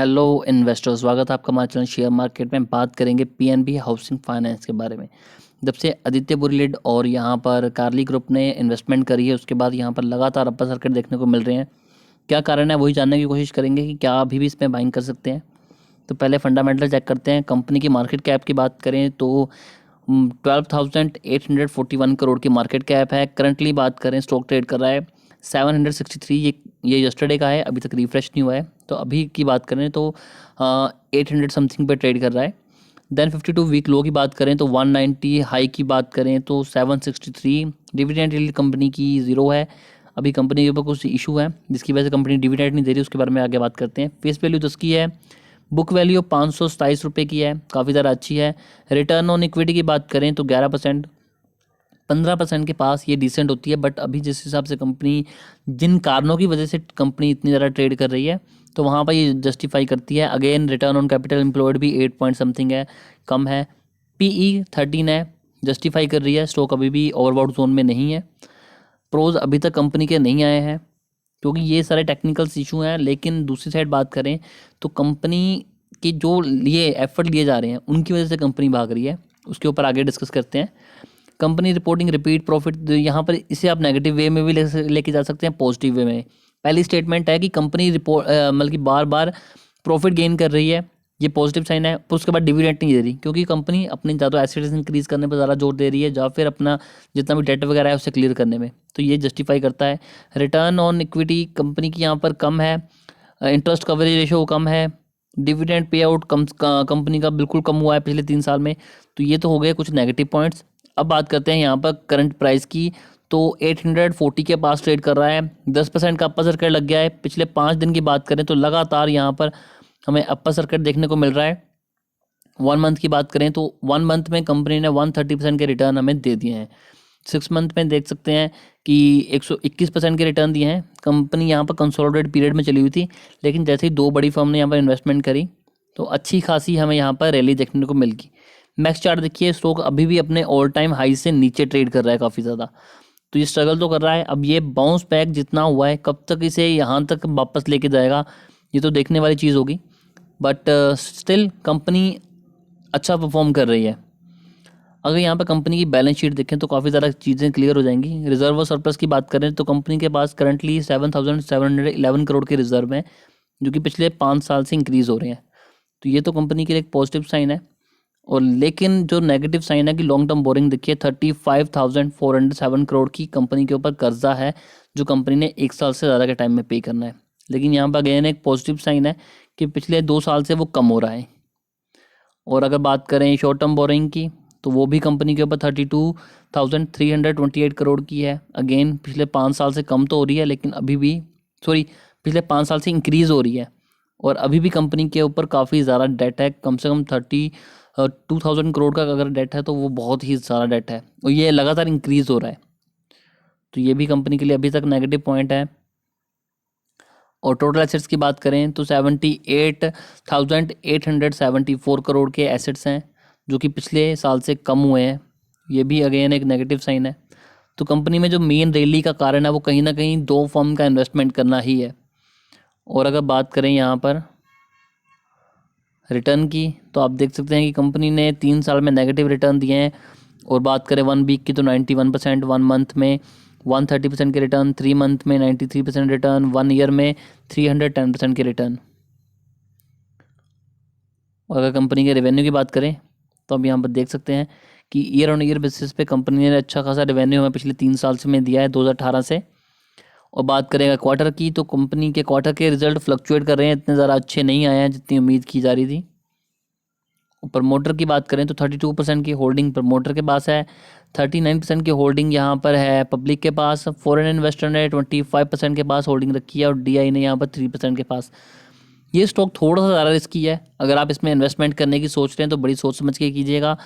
Hello investors, स्वागत है आपका हमारे चैनल शेयर मार्केट में। बात करेंगे पीएनबी हाउसिंग फाइनेंस के बारे में। जब से आदित्य बुरी लीड और यहाँ पर कार्ली ग्रुप ने इन्वेस्टमेंट करी है, उसके बाद यहाँ पर लगातार अपर सर्किट देखने को मिल रहे हैं। क्या कारण है, वही जानने की कोशिश करेंगे कि क्या अभी भी इसमें बाइंग कर सकते हैं। तो पहले फंडामेंटल चेक करते हैं। कंपनी की मार्केट कैप की बात करें तो 12,841 करोड़ की मार्केट कैप है। करंटली बात करें, स्टॉक ट्रेड कर रहा है 763। ये यस्टरडे का है, अभी तक रिफ्रेश नहीं हुआ है। तो अभी की बात करें तो 800 समथिंग पे ट्रेड कर रहा है। देन 52 वीक लो की बात करें तो 190, हाई की बात करें तो 763। डिविडेंड यील्ड कंपनी की ज़ीरो है। अभी कंपनी के ऊपर कुछ इशू है जिसकी वजह से कंपनी डिविडेंड नहीं दे रही, उसके बारे में आगे बात करते हैं। फेस वैल्यू 10 की है। बुक वैल्यू 527 रुपये की है, काफ़ी ज़्यादा अच्छी है। रिटर्न ऑन इक्विटी की बात करें तो 11%, 15% के पास ये डिसेंट होती है। बट अभी जिस हिसाब से कंपनी, जिन कारणों की वजह से कंपनी इतनी ज़्यादा ट्रेड कर रही है, तो वहाँ पर ये जस्टिफाई करती है। Again return on capital employed भी 8 पॉइंट समथिंग है, कम है। पीई 13 है, जस्टिफाई कर रही है। स्टॉक अभी भी ओवरबॉट जोन में नहीं है। प्रोज अभी तक कंपनी के नहीं आए हैं क्योंकि ये सारे टेक्निकल्स इशू हैं। लेकिन दूसरी साइड बात करें तो कंपनी के जो लिए एफर्ट लिए जा रहे हैं उनकी वजह से कंपनी भाग रही है, उसके ऊपर आगे डिस्कस करते हैं। कंपनी रिपोर्टिंग रिपीट प्रॉफिट, यहाँ पर इसे आप नेगेटिव वे में भी लेके जा सकते हैं, पॉजिटिव वे में। पहली स्टेटमेंट है कि कंपनी रिपोर्ट मतलब कि बार बार प्रॉफिट गेन कर रही है, ये पॉजिटिव साइन है। पर उसके बाद डिविडेंड नहीं दे रही क्योंकि कंपनी अपनी ज़्यादा तो एसेट्स इंक्रीज करने पर ज़्यादा जोर दे रही है, या फिर अपना जितना भी डेट वगैरह है उसे क्लियर करने में। तो ये जस्टिफाई करता है। रिटर्न ऑन इक्विटी कंपनी की यहाँ पर कम है। इंटरेस्ट कवरेज रेशो कम है। डिविडेंड पे आउट कंपनी का बिल्कुल कम हुआ है पिछले 3 साल में। तो ये तो हो गए कुछ नेगेटिव पॉइंट्स। अब बात करते हैं यहाँ पर करंट प्राइस की। तो 840 के पास ट्रेड कर रहा है। 10% का अपर सर्किट लग गया है। पिछले 5 दिन की बात करें तो लगातार यहाँ पर हमें अपर सर्किट देखने को मिल रहा है। 1 मंथ की बात करें तो 1 मंथ में कंपनी ने 130% के रिटर्न हमें दे दिए हैं। 6 मंथ में देख सकते हैं कि 121% के रिटर्न दिए हैं। कंपनी यहाँ पर कंसोलिडेटेड पीरियड में चली हुई थी, लेकिन जैसे ही दो बड़ी फर्म ने यहाँ पर इन्वेस्टमेंट करी तो अच्छी खासी हमें यहाँ पर रैली देखने को मिल गई। मैक्स चार्ट देखिए, स्टॉक अभी भी अपने ऑल टाइम हाई से नीचे ट्रेड कर रहा है काफ़ी ज़्यादा। तो ये स्ट्रगल तो कर रहा है। अब ये बाउंस बैक जितना हुआ है, कब तक इसे यहाँ तक वापस लेके जाएगा, ये तो देखने वाली चीज़ होगी। बट स्टिल कंपनी अच्छा परफॉर्म कर रही है। अगर यहाँ पर कंपनी की बैलेंस शीट देखें तो काफ़ी ज़्यादा चीज़ें क्लियर हो जाएंगी। रिजर्व और सरप्लस की बात करें तो कंपनी के पास करंटली 7,711 करोड़ के रिजर्व हैं, जो कि पिछले 5 साल से इंक्रीज़ हो रहे हैं। तो ये तो कंपनी के लिए एक पॉजिटिव साइन है। और लेकिन जो नेगेटिव साइन है कि लॉन्ग टर्म बोरिंग देखिए, 35,407 करोड़ की कंपनी के ऊपर कर्जा है, जो कंपनी ने 1 साल से ज़्यादा के टाइम में पे करना है। लेकिन यहाँ पर अगेन एक पॉजिटिव साइन है कि पिछले 2 साल से वो कम हो रहा है। और अगर बात करें शॉर्ट टर्म बोरिंग की, तो वो भी कंपनी के ऊपर 32,328 करोड़ की है। अगेन पिछले 5 साल से कम तो हो रही है, लेकिन अभी भी, सॉरी, पिछले 5 साल से इंक्रीज़ हो रही है। और अभी भी कंपनी के ऊपर काफ़ी ज़्यादा डेट है, कम से कम 32,000 करोड़ का अगर डेट है तो वो बहुत ही ज़्यादा डेट है, और ये लगातार इंक्रीज़ हो रहा है। तो ये भी कंपनी के लिए अभी तक नेगेटिव पॉइंट है। और टोटल एसेट्स की बात करें तो 78,874 करोड़ के एसेट्स हैं, जो कि पिछले साल से कम हुए हैं। ये भी अगेन एक नेगेटिव साइन है। तो कंपनी में जो मेन रैली का कारण है वो कहीं ना कहीं दो फर्म का इन्वेस्टमेंट करना ही है। और अगर बात करें यहाँ पर रिटर्न की, तो आप देख सकते हैं कि कंपनी ने 3 साल में नेगेटिव रिटर्न दिए हैं। और बात करें 1 वीक की तो 91%, 1 मंथ में 130% के रिटर्न, 3 मंथ में 93% रिटर्न, 1 ईयर में 310% के रिटर्न। और अगर कंपनी के रेवेन्यू की बात करें तो अब यहाँ पर देख सकते हैं कि ईयर ऑन ईयर बेसिस पे कंपनी ने अच्छा खासा रेवेन्यू हमें पिछले 3 साल से में दिया है, 2018 से। और बात करें क्वार्टर की, तो कंपनी के क्वार्टर के रिजल्ट फ्लक्चुएट कर रहे हैं, इतने ज़्यादा अच्छे नहीं आए हैं जितनी उम्मीद की जा रही थी। प्रमोटर की बात करें तो 32% की होल्डिंग प्रमोटर के पास है। 39% की होल्डिंग यहाँ पर है पब्लिक के पास। फॉरेन इन्वेस्टर ने 25% के पास होल्डिंग रखी है, और डीआई ने यहाँ पर 3% के पास। ये स्टॉक थोड़ा सा ज़्यादा रिस्की है। अगर आप इसमें इन्वेस्टमेंट करने की सोच रहे हैं तो बड़ी सोच समझ के कीजिएगा।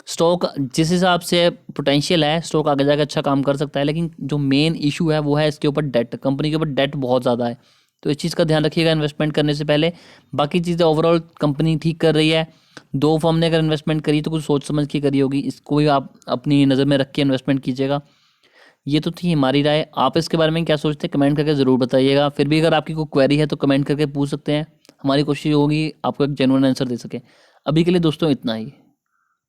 स्टॉक जिस हिसाब से पोटेंशियल है, स्टॉक आगे जाकर अच्छा काम कर सकता है, लेकिन जो मेन इशू है वो है इसके ऊपर डेट। कंपनी के ऊपर डेट बहुत ज़्यादा है, तो इस चीज़ का ध्यान रखिएगा इन्वेस्टमेंट करने से पहले। बाकी चीज़ें ओवरऑल कंपनी ठीक कर रही है। दो फर्म ने अगर इन्वेस्टमेंट करी तो कुछ सोच समझ के करी होगी, इसको भी आप अपनी नज़र में रख के इन्वेस्टमेंट कीजिएगा। ये तो थी हमारी राय। आप इसके बारे में क्या सोचते हैं कमेंट करके ज़रूर बताइएगा। फिर भी अगर आपकी कोई क्वेरी है तो कमेंट करके पूछ सकते हैं, हमारी कोशिश होगी आपको एक जेन्युइन आंसर दे सके। अभी के लिए दोस्तों इतना ही।